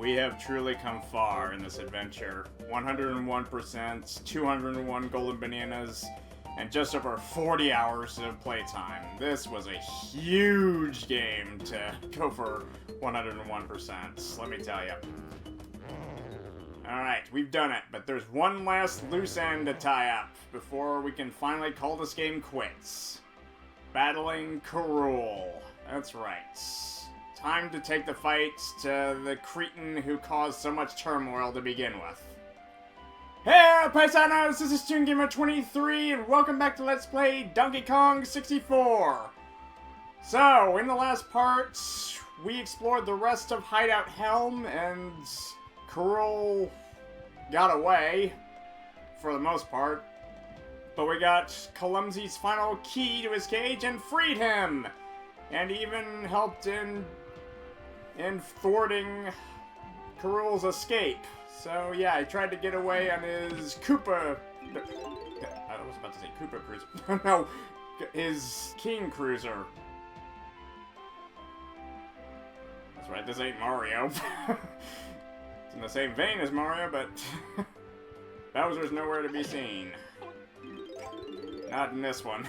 we have truly come far in this adventure. 101%, 201 golden bananas, and just over 40 hours of playtime. This was a huge game to go for 101%, let me tell you. Alright, we've done it, but there's one last loose end to tie up before we can finally call this game quits. Battling K. Rool. That's right. Time to take the fight to the cretin who caused so much turmoil to begin with. Hey, paisanos! This is ToonGamer23, and welcome back to Let's Play Donkey Kong 64! So, in the last part, we explored the rest of Hideout Helm, and K. Rool got away, for the most part. But we got Clumsy's final key to his cage and freed him! And even helped in thwarting K. Rool's escape. So yeah, he tried to get away on his Koopa... I was about to say Koopa Cruiser. No, his King Cruiser. That's right, this ain't Mario. It's in the same vein as Mario, but Bowser's nowhere to be seen. Not in this one.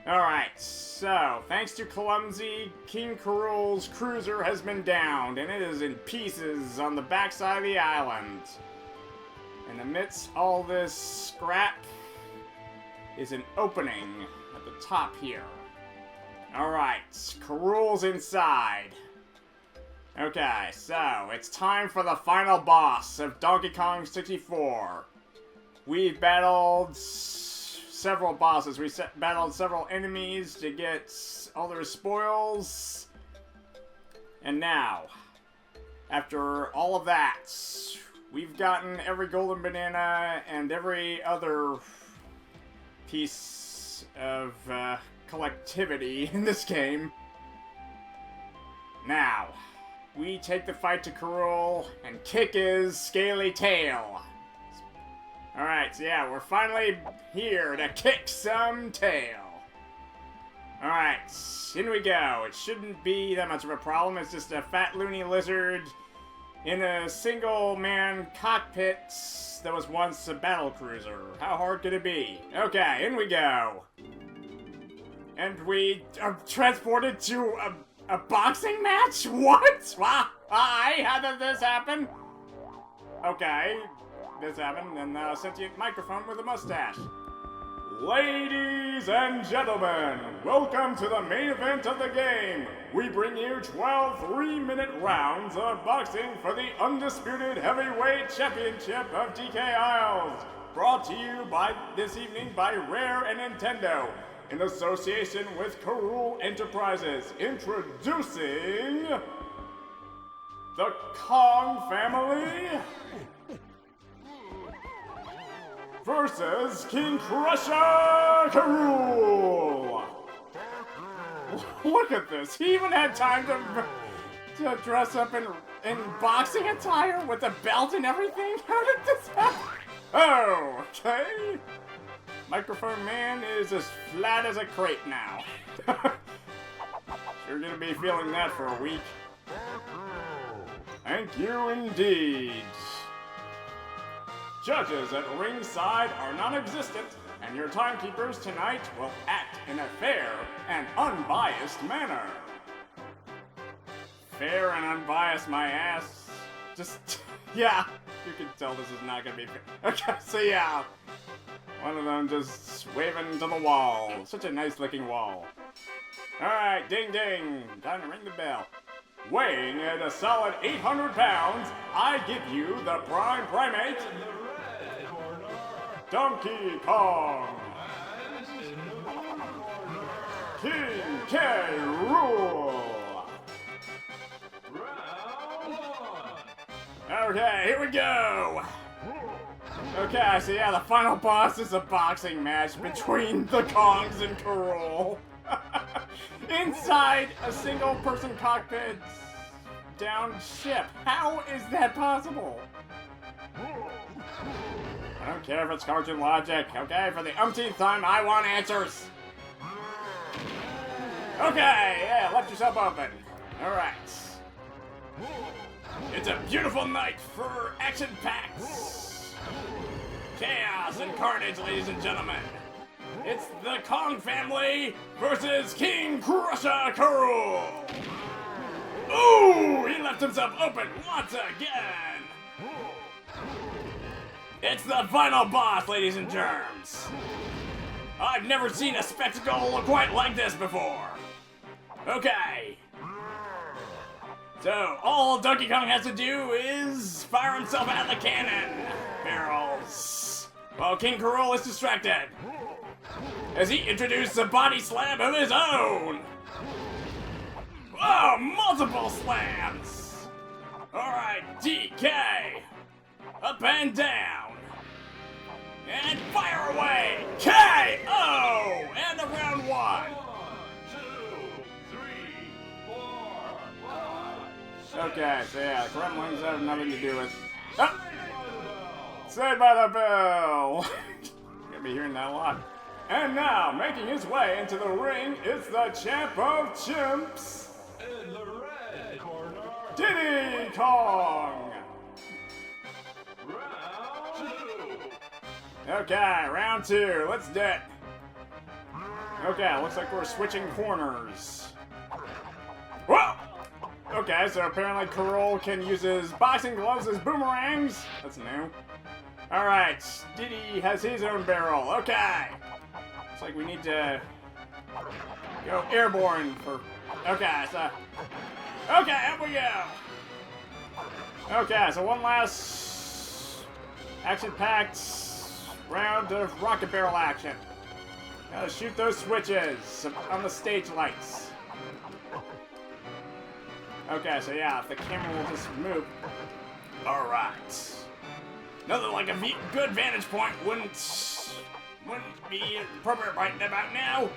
Alright, so, thanks to Clumsy, King K. Rool's cruiser has been downed, and it is in pieces on the backside of the island. And amidst all this scrap is an opening at the top here. Alright, K. Rool's inside. Okay, so, it's time for the final boss of Donkey Kong 64. We've battled several bosses. We battled several enemies to get all their spoils. And now, after all of that, we've gotten every golden banana and every other piece of collectivity in this game. Now, we take the fight to K. Rool and kick his scaly tail. Alright, so yeah, we're finally here to kick some tail. Alright, in we go. It shouldn't be that much of a problem. It's just a fat loony lizard in a single-man cockpit that was once a battle cruiser. How hard could it be? Okay, in we go. And we are transported to a boxing match? What? Why? How did this happen? Okay. This happened, and a sentient microphone with a mustache. Ladies and gentlemen, welcome to the main event of the game. We bring you 12 3-minute rounds of boxing for the undisputed heavyweight championship of DK Isles. Brought to you this evening by Rare and Nintendo, in association with K. Rool Enterprises. Introducing the Kong family versus King Crusher K. Rool! Look at this. He even had time to dress up in boxing attire with a belt and everything? How did this happen? Oh, okay. Microphone Man is as flat as a crepe now. You're gonna be feeling that for a week. Thank you indeed. Judges at ringside are non-existent, and your timekeepers tonight will act in a fair and unbiased manner. Fair and unbiased, my ass. Just, yeah, you can tell this is not gonna be fair. Okay, so yeah, one of them just waving to the wall. Such a nice-looking wall. Alright, ding ding, time to ring the bell. Weighing at a solid 800 pounds, I give you the Prime Primate, Donkey Kong! King K. Rool! Okay, here we go! Okay, so yeah, the final boss is a boxing match between the Kongs and K. Rool. Inside a single-person cockpit down ship. How is that possible? I don't care if it's cartoon logic, okay? For the umpteenth time, I want answers! Okay, yeah, let yourself open. Alright. It's a beautiful night for action-packed chaos and carnage, ladies and gentlemen. It's the Kong family versus King Crusher Karul. Ooh, he left himself open once again. It's the final boss, ladies and germs. I've never seen a spectacle quite like this before. Okay. So, all Donkey Kong has to do is fire himself out of the cannon barrels while King Karul is distracted as he introduces a body slam of his own. Whoa, multiple slams! Alright, DK! Up and down! And fire away! KO! And the round 1! 1, 2, 3, 4, 5, okay, so yeah, Gremlins have nothing to do with... Oh! Saved by the Bell! You're gonna be hearing that a lot. And now, making his way into the ring is the champ of chimps! In the red corner, Diddy Kong! Round 2. Okay, round 2. Let's do it. Okay, looks like we're switching corners. Whoa! Okay, so apparently Karul can use his boxing gloves as boomerangs. That's new. Alright, Diddy has his own barrel. Okay. Looks like we need to go airborne for... Okay, so... Okay, up we go! Okay, so one last action-packed round of rocket barrel action. Gotta shoot those switches on the stage lights. Okay, so yeah, the camera will just move. Alright. Nothing like a good vantage point wouldn't be appropriate right about now.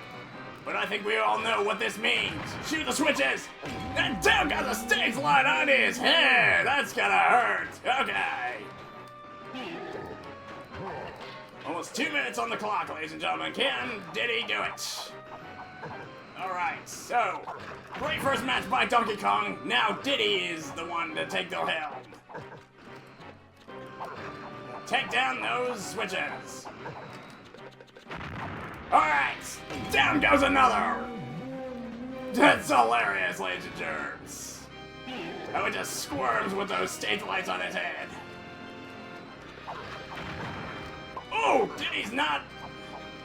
But I think we all know what this means. Shoot the switches! And down got the stage light on his head! That's gonna hurt! Okay. Almost 2 minutes on the clock, ladies and gentlemen. Can Diddy do it? Alright, so... great first match by Donkey Kong. Now Diddy is the one to take the helm. Take down those switches. Alright, down goes another! That's hilarious, ladies and germs. How it just squirms with those stage lights on his head. Oh,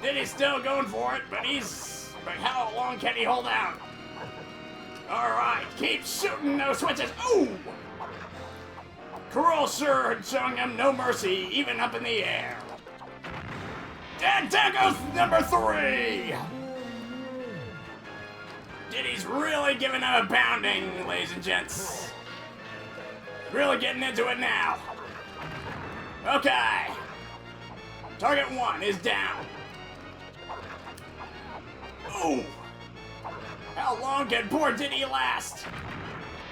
Diddy's still going for it, but how long can he hold out? Alright, keep shooting those switches. Ooh! Karul sure showing him no mercy, even up in the air. And there goes number 3! Diddy's really giving him a pounding, ladies and gents. Really getting into it now. Okay. Target 1 is down. Ooh. How long can poor Diddy last?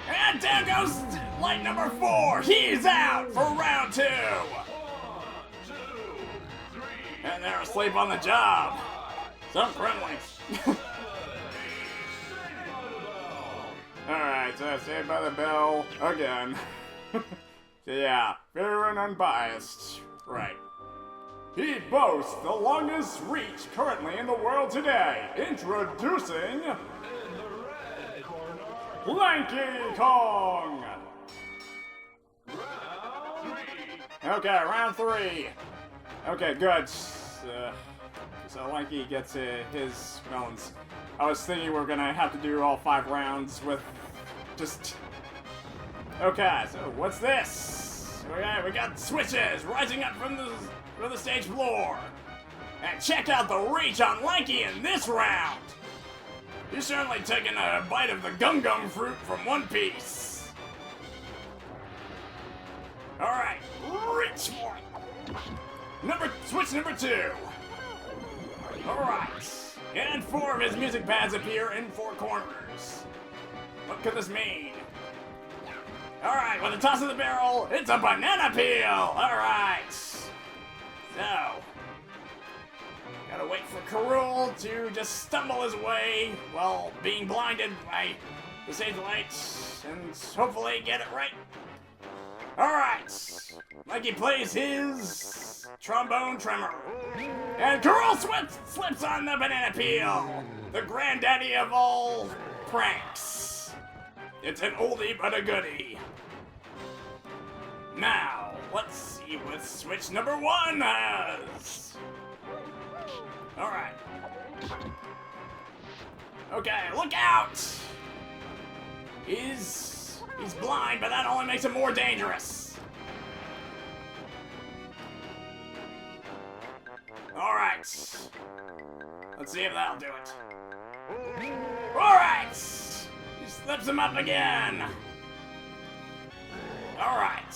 And there goes light number 4. He's out for round 2. And they're asleep on the job. Some gremlins. Alright, so Saved by the Bell again. So yeah, fair and unbiased. Right. He boasts the longest reach currently in the world today. Introducing... Lanky Kong! Okay, round 3. Okay, good. So Lanky gets his melons. I was thinking we were gonna have to do all 5 rounds with just... Okay, so what's this? Okay, we got switches rising up from the stage floor. And check out the reach on Lanky in this round. He's certainly taking a bite of the gum-gum fruit from One Piece. Alright, reach for it. Switch number 2. Alright. And 4 of his music pads appear in 4 corners. What could this mean? Alright, with the toss of the barrel, it's a banana peel! Alright. So, gotta wait for Karul to just stumble his way while being blinded by the stage lights and hopefully get it right. Alright, Mikey plays his trombone tremor. And Girl slips on the banana peel, the granddaddy of all pranks. It's an oldie but a goodie. Now, let's see what switch number 1 has. Alright. Okay, look out! He's blind, but that only makes him more dangerous. Alright. Let's see if that'll do it. Alright! He slips him up again. Alright.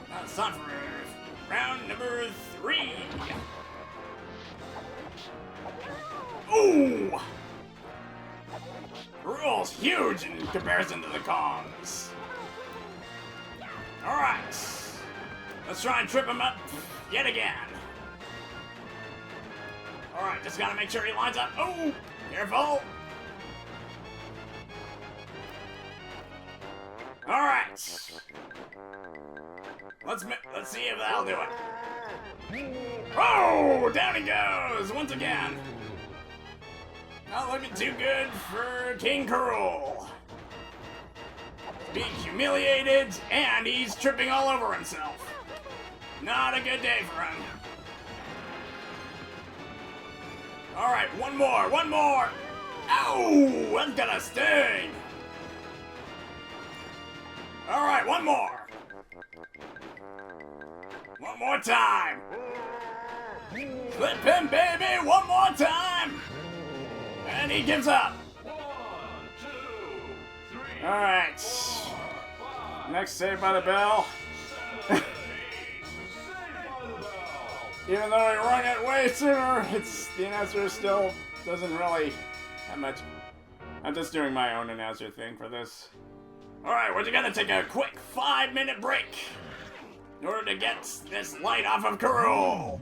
Now it's time for round number 3. Ooh! Rule's huge in comparison to the Kongs. Alright. Let's try and trip him up yet again. Alright, just gotta make sure he lines up. Oh! Careful! Alright. Let's see if that'll do it. Oh! Down he goes! Once again. Not looking too good for King K. Rool. Being humiliated, and he's tripping all over himself. Not a good day for him. Alright, one more! Ow! That's gonna sting! Alright, one more! One more time! Flip him, baby! One more time! And he gives up. 1, 2, 3. Alright. Next, Saved by the Bell. Even though he rung it way sooner, the announcer still doesn't really have much. I'm just doing my own announcer thing for this. Alright, we're gonna take a quick 5-minute break in order to get this light off of K. Rool.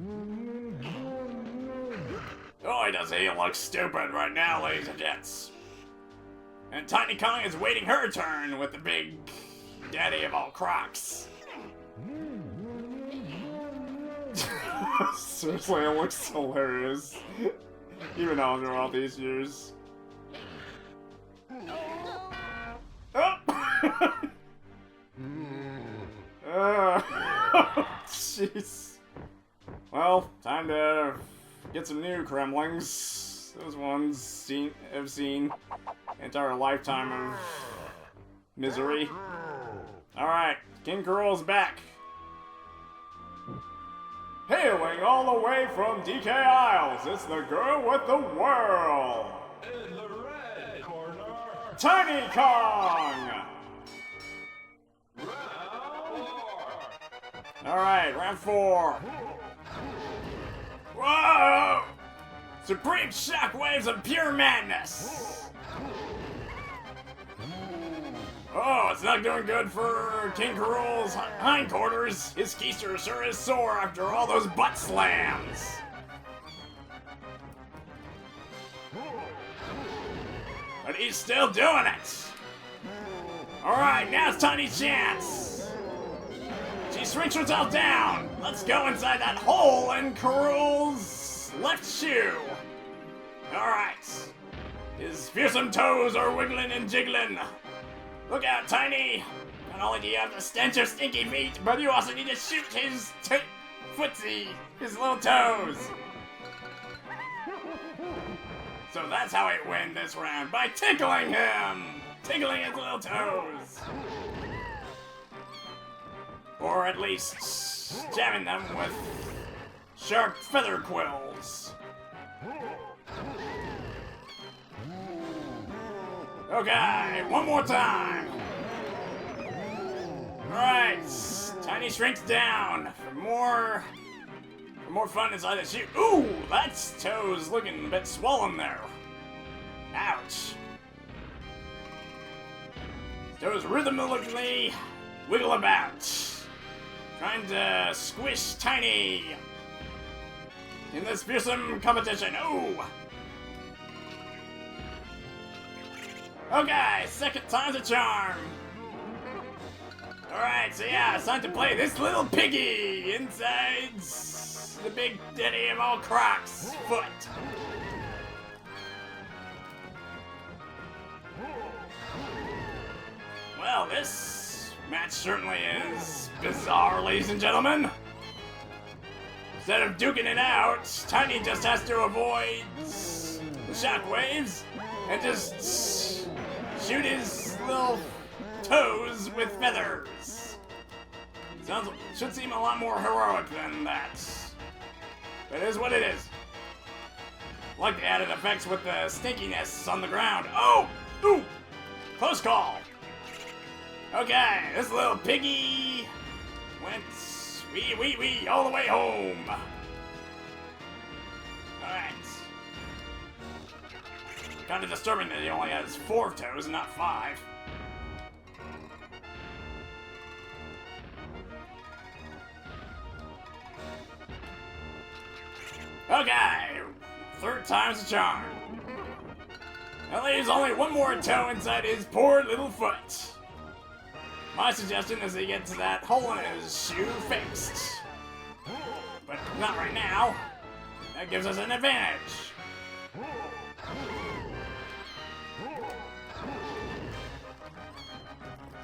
Boy, does he look stupid right now, ladies and gents. And Tiny Kong is waiting her turn with the big daddy of all crocs. Seriously, it looks hilarious. Even after all these years. Oh! Jeez. Well, time to get some new Kremlings. Those ones I've seen entire lifetime of misery. Alright, King K. Rool's back. Hailing all the way from DK Isles, it's the girl with the whirl. In the red corner, Tiny Kong! round 4. Alright, round 4. Whoa! Supreme shockwaves of pure madness! Oh, it's not doing good for King K. Rool's hindquarters. His keister sure is sore after all those butt slams. But he's still doing it. Alright, now it's Tiny's chance. She shrinks herself down. Let's go inside that hole in K. Rool's left shoe. Alright. His fearsome toes are wiggling and jiggling. Look out, Tiny! Not only do you have the stench of stinky feet, but you also need to shoot his footsie, his little toes. So that's how I win this round, by tickling him! Tickling his little toes. Or at least jamming them with sharp feather quills. Okay, one more time. Alright, Tiny shrinks down for more fun inside the shoe. Ooh, that's toes looking a bit swollen there. Ouch. Toes rhythmically wiggle about, trying to squish Tiny in this fearsome competition. Ooh. Okay, second time's a charm. Alright, so yeah, it's time to play this little piggy inside the big daddy of all Crocs foot. Well, this match certainly is bizarre, ladies and gentlemen. Instead of duking it out, Tiny just has to avoid the shockwaves and just shoot his little toes with feathers. Should seem a lot more heroic than that. But it is what it is. Like the added effects with the stinkiness on the ground. Oh! Ooh! Close call. Okay, this little piggy went wee all the way home. Alright. Kinda disturbing that he only has 4 toes and not 5. Okay, third time's a charm. That leaves only one more toe inside his poor little foot. My suggestion is he gets that hole in his shoe fixed. But not right now. That gives us an advantage.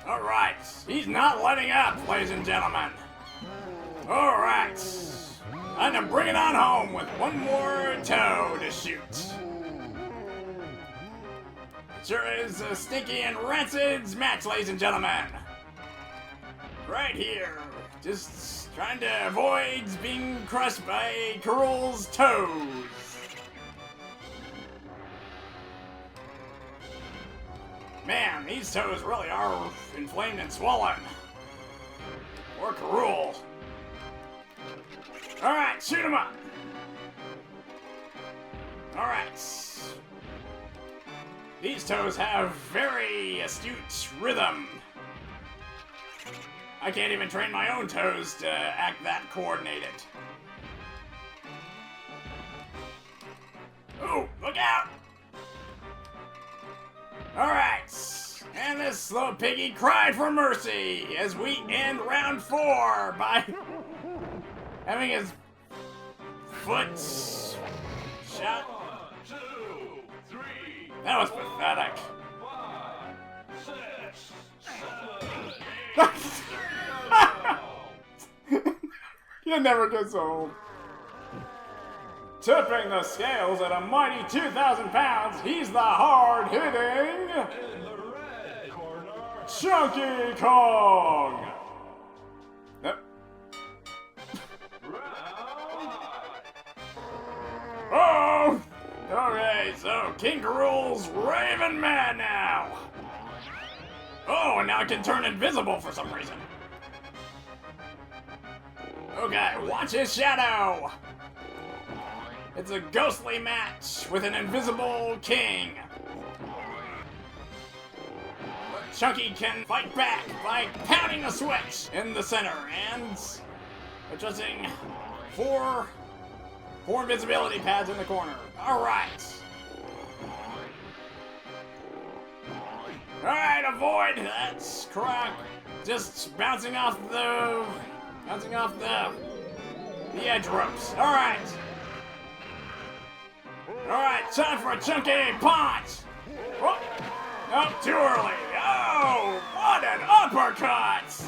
Alright, he's not letting up, ladies and gentlemen. Alright, I'm gonna bring it on home with one more toe to shoot. It sure is a stinky and rancid match, ladies and gentlemen. Right here, just trying to avoid being crushed by Krul's toes. Man, these toes really are inflamed and swollen. Poor Krul. Alright, shoot him up. Alright. These toes have very astute rhythm. I can't even train my own toes to act that coordinated. Ooh, look out! Alright, and this little piggy cried for mercy as we end round 4 by having his foot shot. 1, 2, 3, That was pathetic. 5, 6, 7, You never gets old. Tipping the scales at a mighty 2,000 pounds, he's the hard-hitting in the red corner. Chunky Kong. Yep. Round 5. Oh! Okay, so King Krul's raving mad now. Oh, and now I can turn invisible for some reason. Okay, watch his shadow. It's a ghostly match with an invisible king. But Chunky can fight back by pounding a switch in the center and adjusting 4 invisibility pads in the corner. Alright. Alright, avoid that Croc just bouncing off the edge ropes. Alright. Alright, time for a chunky punch! Oh, oh, too early. Oh, what an uppercut!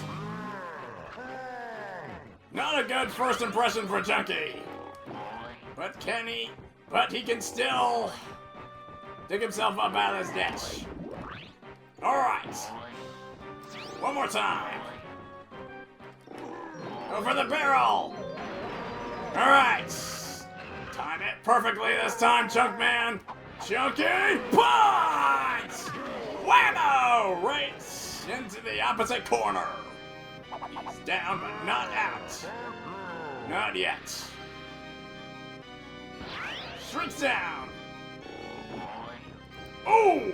Not a good first impression for Chunky. But he can still dig himself up out of this ditch. Alright. One more time. Go for the barrel. Alright. Time it perfectly this time, Chunk Man. Chunky punch! Whammo! Right into the opposite corner. He's down, but not out. Not yet. Shrinks down. Oh!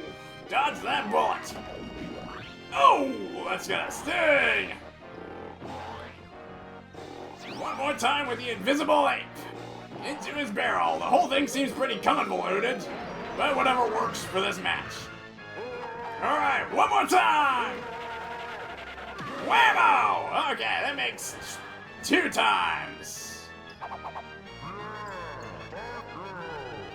Dodge that bullet. Oh! That's gonna sting! One more time with the invisible ape. Into his barrel. The whole thing seems pretty convoluted, but whatever works for this match. Alright, one more time! Whammo! Okay, that makes 2 times.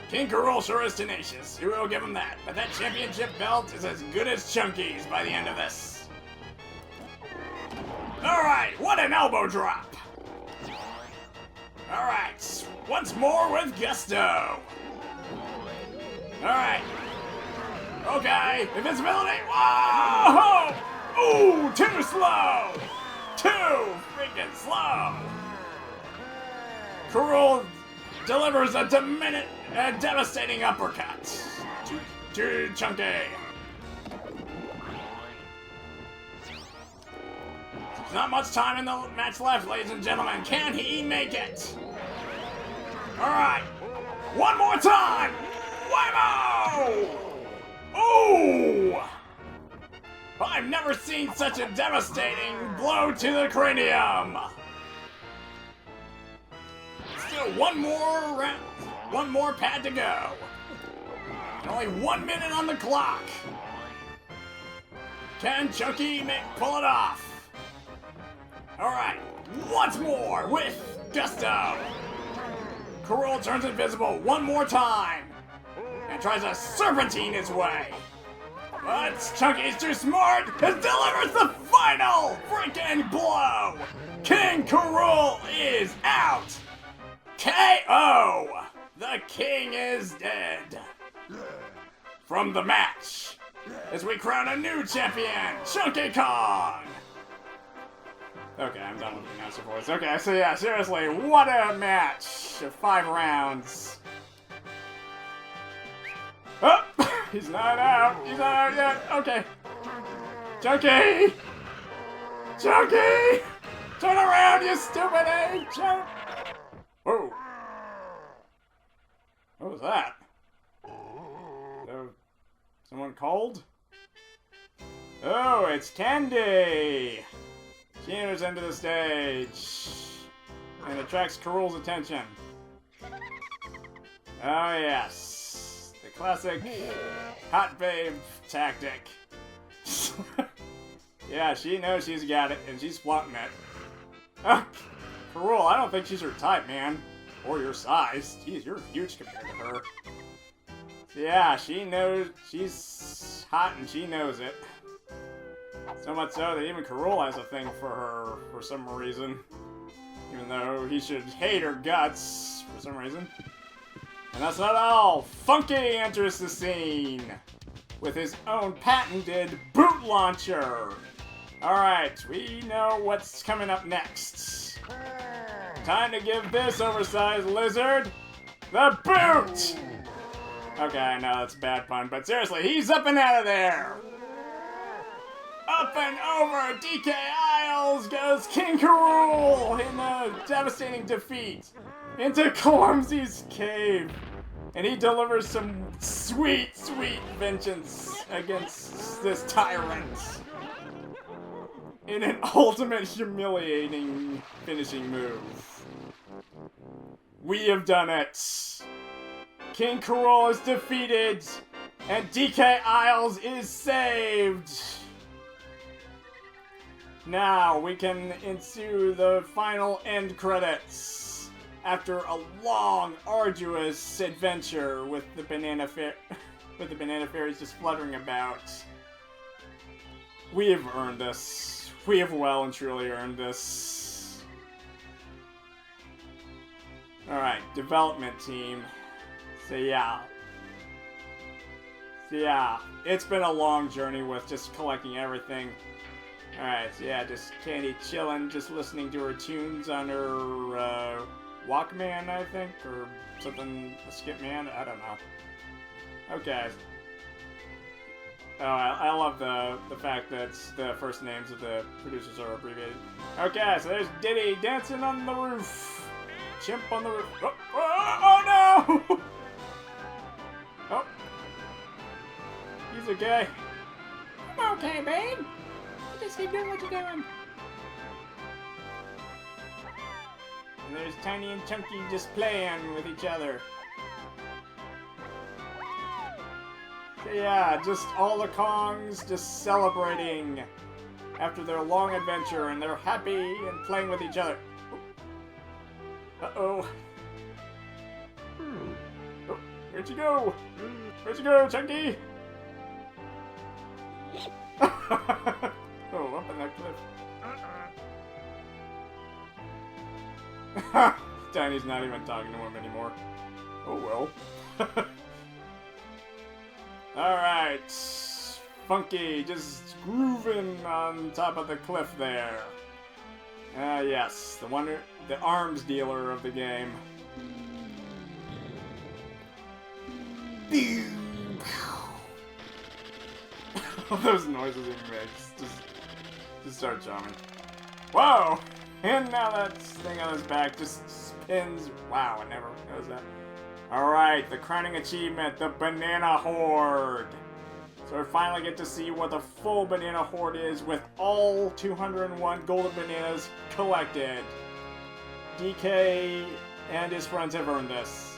King K. Rool sure is tenacious. We will give him that. But that championship belt is as good as Chunky's by the end of this. Alright, what an elbow drop! Alright, once more with gusto. Alright. Okay, invincibility. Whoa! Ooh, too slow! Too freaking slow! K. Rool delivers a devastating uppercut to Chunky. There's not much time in the match left, ladies and gentlemen. Can he make it? Alright. One more time! Whammo! Ooh! I've never seen such a devastating blow to the cranium! Still one more round, one more pad to go. And only 1 minute on the clock. Can Chunky pull it off? Alright, once more with gusto. K. Rool turns invisible one more time and tries to serpentine his way. But Chunky's too smart and delivers the final freaking blow. King K. Rool is out. KO! The king is dead. From the match, as we crown a new champion, Chunky Kong. Okay, I'm done with the announcer voice. Okay, so yeah, seriously, what a match of 5 rounds. Oh, he's not out. He's not out yet. Okay. Chunky! Chunky! Turn around, you stupid egg! Whoa. What was that? Someone called? Oh, it's Candy! She enters into the stage and attracts K. Rool's attention. Oh yes, the classic hot babe tactic. Yeah, she knows she's got it and she's flaunting it. K. Rool, I don't think she's your type, man. Or your size. Jeez, you're huge compared to her. Yeah, she knows she's hot and she knows it. So much so that even K. Rool has a thing for her for some reason. Even though he should hate her guts for some reason. And that's not all. Funky enters the scene with his own patented boot launcher. Alright, we know what's coming up next. Time to give this oversized lizard the boot! Okay, I know that's a bad pun, but seriously, he's up and out of there! Up and over, DK Isles goes King K. Rool in a devastating defeat into Clumsy's cave. And he delivers some sweet, sweet vengeance against this tyrant in an ultimate humiliating finishing move. We have done it! King K. Rool is defeated, and DK Isles is saved! Now we can ensue the final end credits after a long, arduous adventure with the banana fairies just fluttering about. We have earned this. We have well and truly earned this. Alright, development team. So yeah, it's been a long journey with just collecting everything. Alright, so yeah, just Candy chilling, just listening to her tunes on her Walkman, I think, or something, a Skipman, I don't know. Okay. Oh, I love the fact that the first names of the producers are abbreviated. Okay, so there's Diddy dancing on the roof. Chimp on the roof. Oh no! Oh. He's okay. I'm okay, babe. Just keep doing what you're doing. And there's Tiny and Chunky just playing with each other. So yeah, just all the Kongs just celebrating after their long adventure, and they're happy and playing with each other. Uh-oh. Oh, where'd you go? Where'd you go, Chunky? Oh, up in that cliff. Tiny's not even talking to him anymore. Oh well. Alright. Funky, just grooving on top of the cliff there. Yes, the arms dealer of the game. All those noises he makes just start charming. Whoa! And now that thing on his back just spins. Wow, I never noticed that. Alright, the crowning achievement, the Banana Horde. So we finally get to see what the full Banana Horde is with all 201 golden bananas collected. DK and his friends have earned this.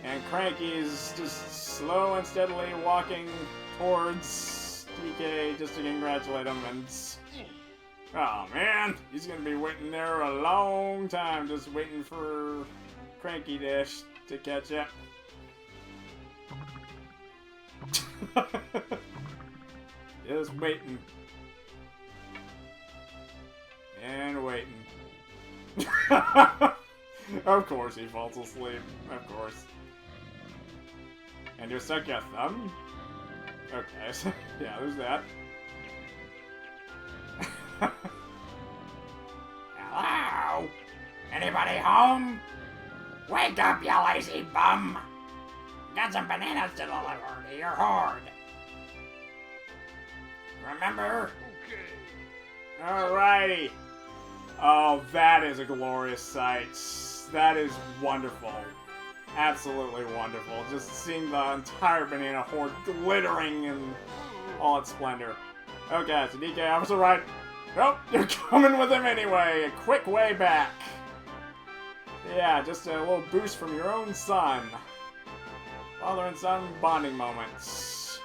And Cranky's just slow and steadily walking towards DK just to congratulate him. And oh man, he's gonna be waiting there a long time, just waiting for Cranky Dish to catch up. Just waiting. And waiting. Of course he falls asleep. Of course. And you suck your thumb? Okay, so yeah, there's that. Hello? Anybody home? Wake up, you lazy bum! Got some bananas to deliver to your horde. Remember? Okay. Alrighty. Oh, that is a glorious sight. That is wonderful. Absolutely wonderful. Just seeing the entire banana horde glittering in all its splendor. Okay, so DK Officer right. Nope, you're coming with him anyway. A quick way back. Yeah, just a little boost from your own son. Father and son bonding moments.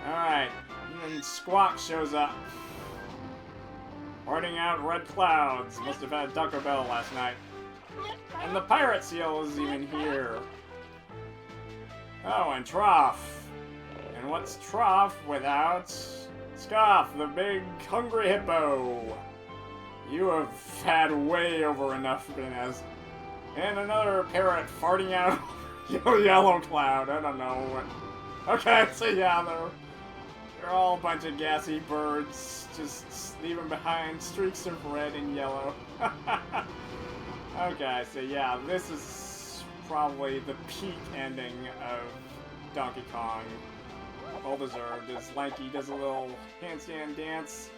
Alright, and Squawk shows up. Parting out red clouds. Must have had Taco Bell last night. And the pirate seal is even here. Oh, and Trough. And what's Trough without Scoff, the big hungry hippo? You have had way over enough bananas. And another parrot farting out yellow cloud. I don't know what. Okay, so yeah, they're all a bunch of gassy birds, just leaving behind streaks of red and yellow. Okay, so yeah, this is probably the peak ending of Donkey Kong. Well deserved, as Lanky does a little handstand dance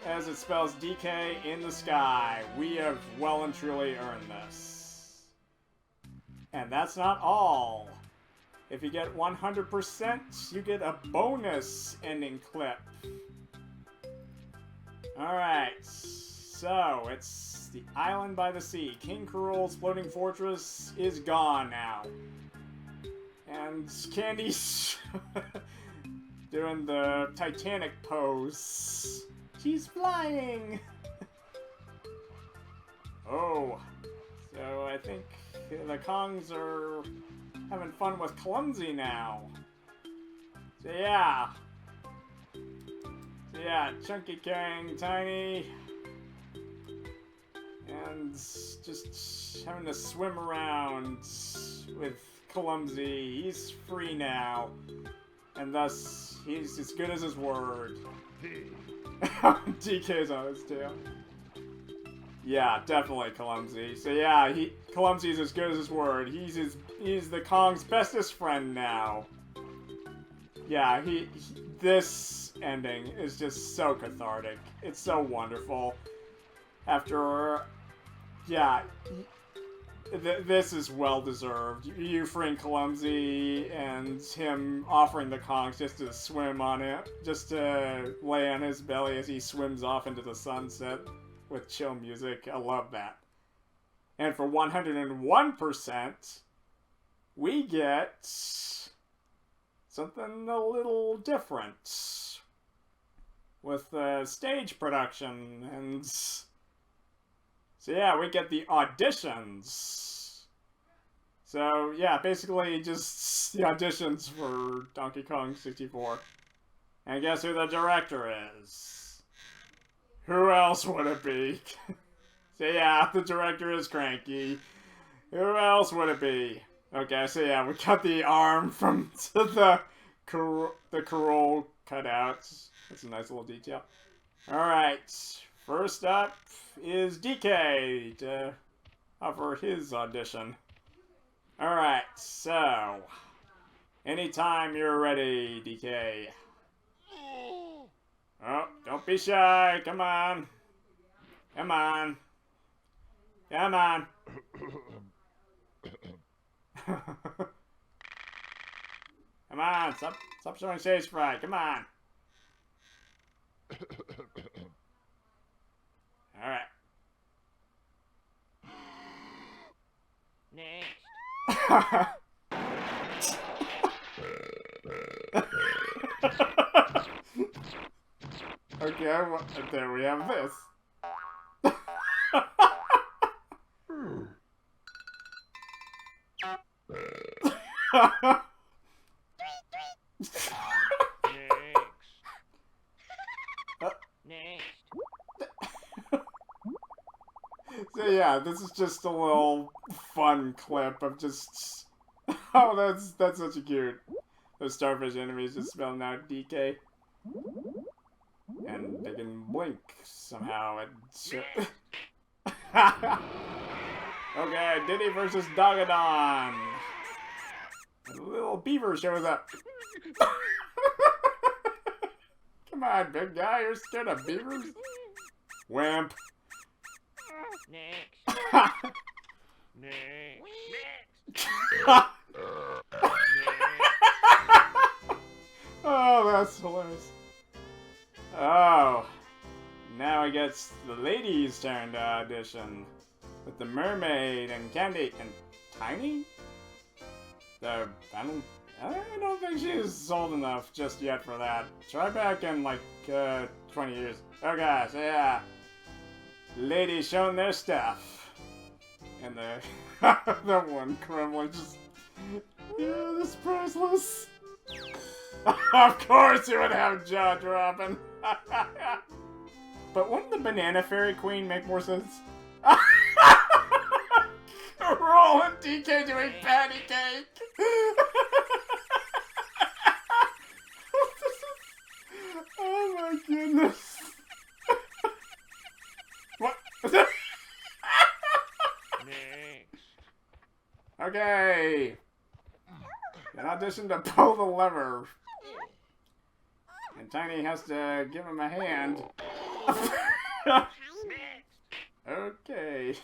as it spells DK in the sky. We have well and truly earned this. And that's not all. If you get 100%, you get a bonus ending clip. Alright, so it's the island by the sea. King K. Rool's floating fortress is gone now. And Candy's doing the Titanic pose. She's flying! Oh, so I think the Kongs are having fun with Clumsy now. So yeah. Chunky carrying Tiny. And just having to swim around with Clumsy. He's free now. And thus, he's as good as his word. DK's on his tail. Yeah, definitely Clumsy. So yeah, Clumsy's as good as his word. He's the Kong's bestest friend now. Yeah, this ending is just so cathartic. It's so wonderful. After, yeah, this is well deserved. You freeing Clumsy and him offering the Kongs just to swim on it, just to lay on his belly as he swims off into the sunset with chill music. I love that. And for 101%, we get something a little different with stage production, and so yeah, we get the auditions. So yeah, basically just the auditions for Donkey Kong 64. And guess who the director is? Who else would it be? So yeah, the director is Cranky. Who else would it be? Okay, so yeah, we got the arm from the K. cut out. That's a nice little detail. Alright, first up is DK to offer his audition. Alright, so anytime you're ready, DK. Oh, don't be shy. Come on. Come on. Come on. Come on, stop showing stage fright. Come on. All right. Next. Okay, well, there we have this. Next. So yeah, this is just a little fun clip of just... Oh, that's such a cute. Those starfish enemies just spelling out DK. And they can blink somehow. Okay, Diddy versus Dogadon. A little beaver shows up. Come on, big guy, you're scared of beavers? Wimp. Next. Next. Oh, that's hilarious. Oh, now it gets the ladies' turn to audition with the mermaid and Candy and Tiny. I don't think she's old enough just yet for that. Try back in like 20 years. Okay, so yeah, ladies showing their stuff, and the that one Kremlin just yeah, this is priceless. Of course you would have jaw dropping. But wouldn't the Banana Fairy Queen make more sense? Roll and DK doing patty cake. Oh my goodness. What? Next. Okay. An audition to pull the lever. And Tiny has to give him a hand. Okay.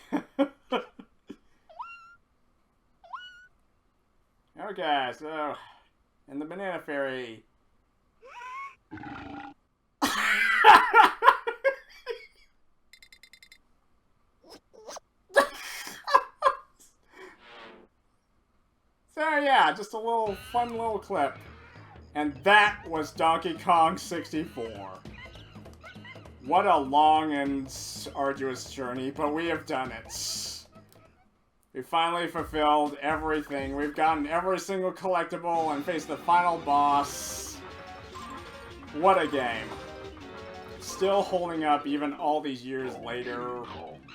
Okay, so... And the Banana Fairy. So yeah, just a little fun little clip. And that was Donkey Kong 64. What a long and arduous journey, but we have done it. We finally fulfilled everything. We've gotten every single collectible and faced the final boss. What a game. Still holding up even all these years later.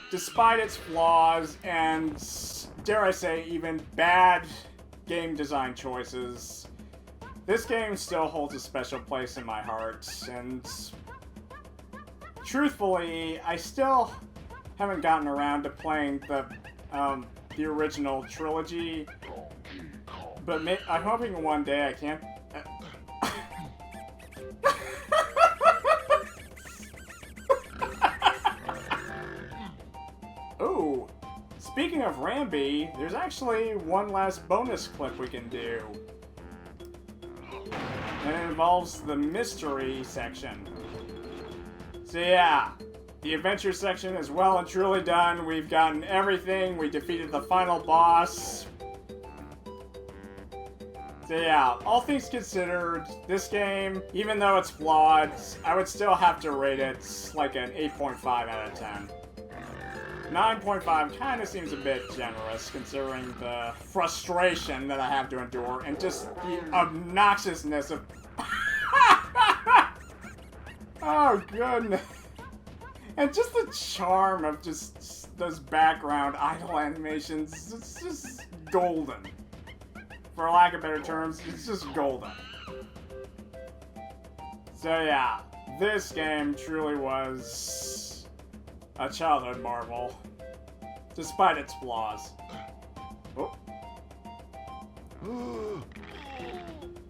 Despite its flaws and, dare I say, even bad game design choices, this game still holds a special place in my heart, and truthfully, I still haven't gotten around to playing the original trilogy, but I'm hoping one day I can. Ooh, speaking of Rambi, there's actually one last bonus clip we can do. And it involves the mystery section. So yeah, the adventure section is well and truly done. We've gotten everything. We defeated the final boss. So yeah, all things considered, this game, even though it's flawed, I would still have to rate it like an 8.5 out of 10. 9.5 kind of seems a bit generous considering the frustration that I have to endure and just the obnoxiousness of... Oh, goodness. And just the charm of just those background idle animations. It's just golden. For lack of better terms, it's just golden. So yeah, this game truly was a childhood marvel, despite its flaws. Oh,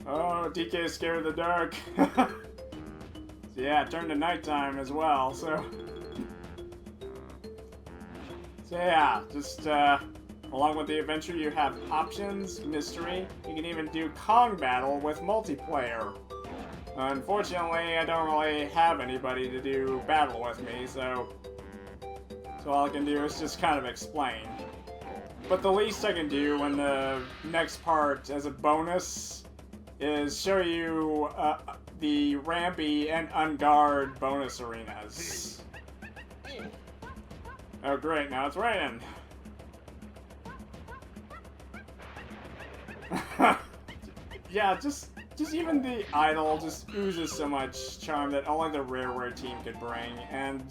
oh, DK is scared of the dark. So yeah, it turned to nighttime as well, so yeah, just along with the adventure, you have options, mystery. You can even do Kong battle with multiplayer. Unfortunately, I don't really have anybody to do battle with me, so all I can do is just kind of explain. But the least I can do in the next part as a bonus is show you the Rampy and Unguard bonus arenas. Oh great, now it's raining. Yeah, just even the idol just oozes so much charm that only the Rareware team could bring, and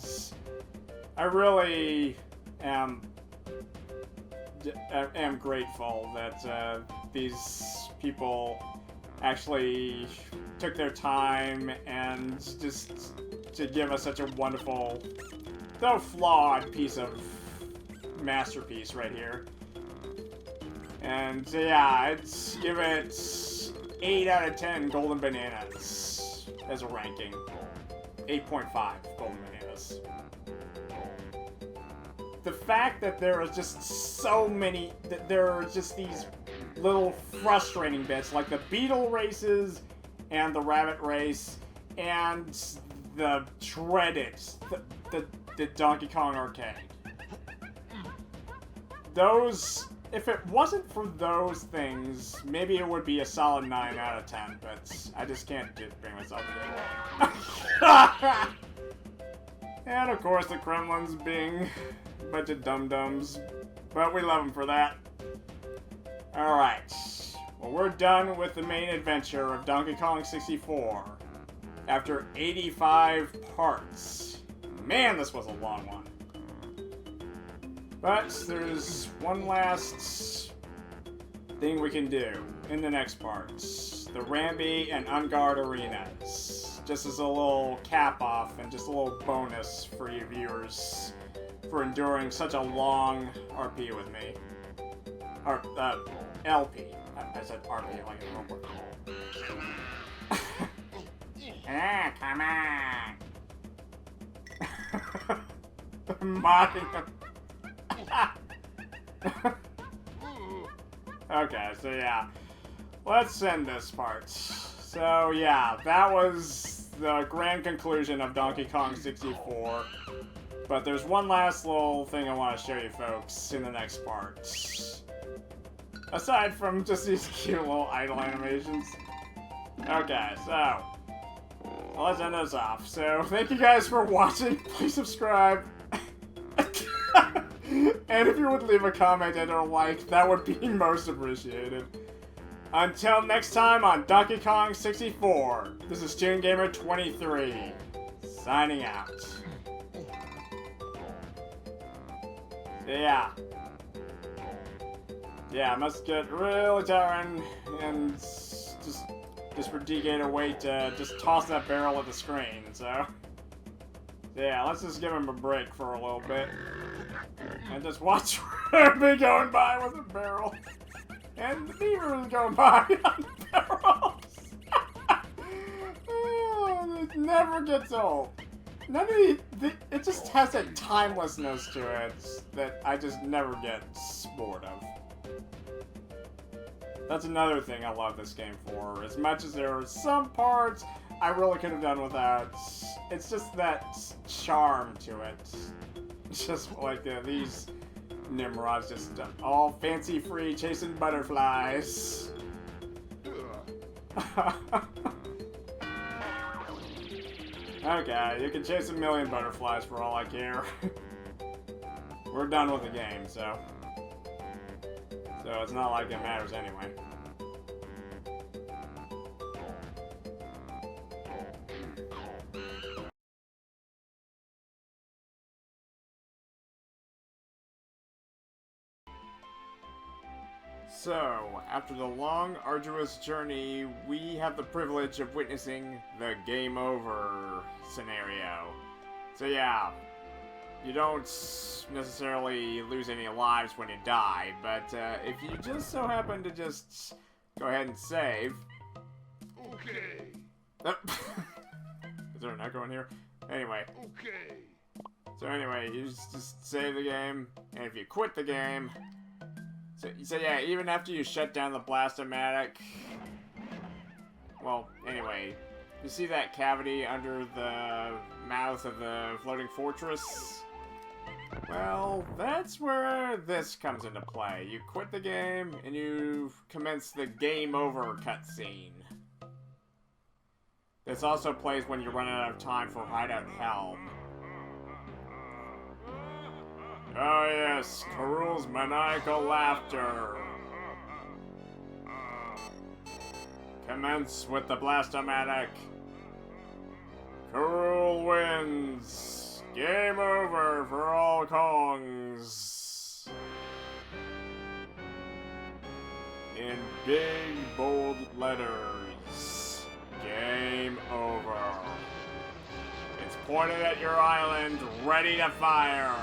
I really am grateful that these people actually took their time and just to give us such a wonderful, though flawed, piece of masterpiece right here. And yeah, I'd give it 8 out of 10 golden bananas as a ranking. 8.5 golden bananas. The fact that there is just so many, that there are just these little frustrating bits, like the beetle races and the rabbit race and the dreaded, the Donkey Kong arcade. Those, if it wasn't for those things, maybe it would be a solid 9 out of 10, but I just can't bring myself to do it. And of course the Kremlins being a bunch of dum-dums, but we love them for that. Alright, well we're done with the main adventure of Donkey Kong 64 after 85 parts. Man, this was a long one. But there's one last thing we can do in the next parts. The Rampy and Unguard arenas. Just as a little cap off and just a little bonus for you viewers for enduring such a long RP with me. Or, LP. I said RP like a robot. Ah, come on! Mocking him. Okay, so yeah. Let's end this part. So yeah, that was the grand conclusion of Donkey Kong 64. But there's one last little thing I want to show you folks in the next part. Aside from just these cute little idle animations. Okay, so let's end this off. So thank you guys for watching. Please subscribe. And if you would leave a comment and a like, that would be most appreciated. Until next time on Donkey Kong 64, this is ToonGamer23, signing out. Yeah, it must get really tiring, and just for DK to wait to just toss that barrel at the screen, so yeah, let's just give him a break for a little bit. And just watch Rampy going by with a barrel. And the beaver is going by on the barrels. Oh, it never gets old. None of it just has a timelessness to it that I just never get bored of. That's another thing I love this game for. As much as there are some parts I really could have done without, it's just that charm to it. Just like these Nimrods just all fancy free chasing butterflies. Okay, you can chase a million butterflies for all I care. We're done with the game, so it's not like it matters anyway. So, after the long, arduous journey, we have the privilege of witnessing the game over scenario. So yeah, you don't necessarily lose any lives when you die, but if you just so happen to just go ahead and save... Okay. Is there an echo in here? Anyway. Okay. So anyway, you just save the game, and if you quit the game... So yeah, even after you shut down the Blast-O-Matic... Well, anyway, you see that cavity under the mouth of the floating fortress? Well, that's where this comes into play. You quit the game, and you commence the game over cutscene. This also plays when you run out of time for Hideout Helm. Oh yes, Karul's maniacal laughter. Commence with the Blast-O-Matic. Karul wins. Game over for all Kongs. In big, bold letters. Game over. It's pointed at your island, ready to fire.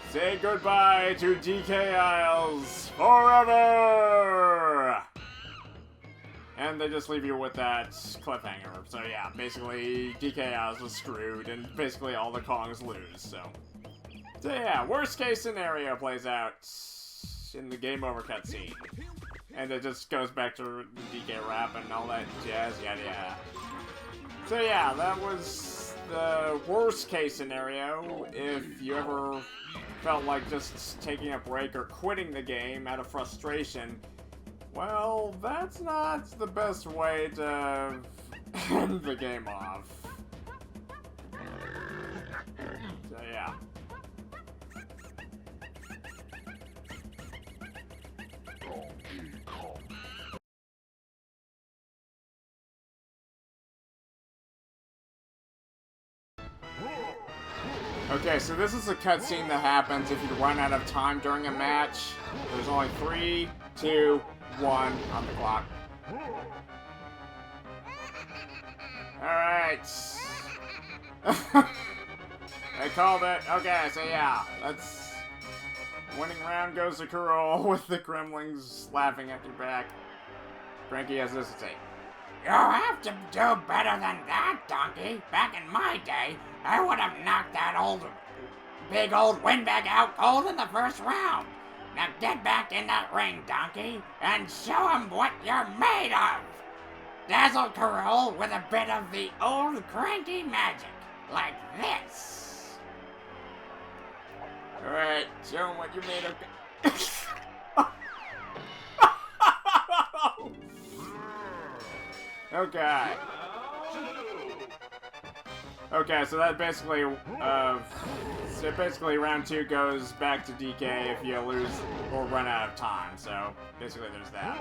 Say goodbye to DK Isles forever! And they just leave you with that cliffhanger. So yeah, basically DK Isles was screwed and basically all the Kongs lose, so yeah, worst case scenario plays out in the game over cutscene. And it just goes back to the DK rap and all that jazz, yada yada. So yeah, that was the worst case scenario if you ever felt like just taking a break or quitting the game out of frustration. Well, that's not the best way to end the game off. So yeah. Okay, so this is a cutscene that happens if you run out of time during a match. There's only 3, 2, 1 on the clock. Alright. I called it. Okay, so yeah, that's... Winning round goes to Karul with the Gremlings laughing at your back. Frankie has this to say. You have to do better than that, Donkey. Back in my day, I would have knocked that big old windbag out cold in the first round. Now get back in that ring, Donkey, and show him what you're made of. Dazzle Karul with a bit of the old cranky magic, like this. Alright, show him what you're made of. Okay. Okay, so that basically, round 2 goes back to DK if you lose or run out of time. So basically, there's that.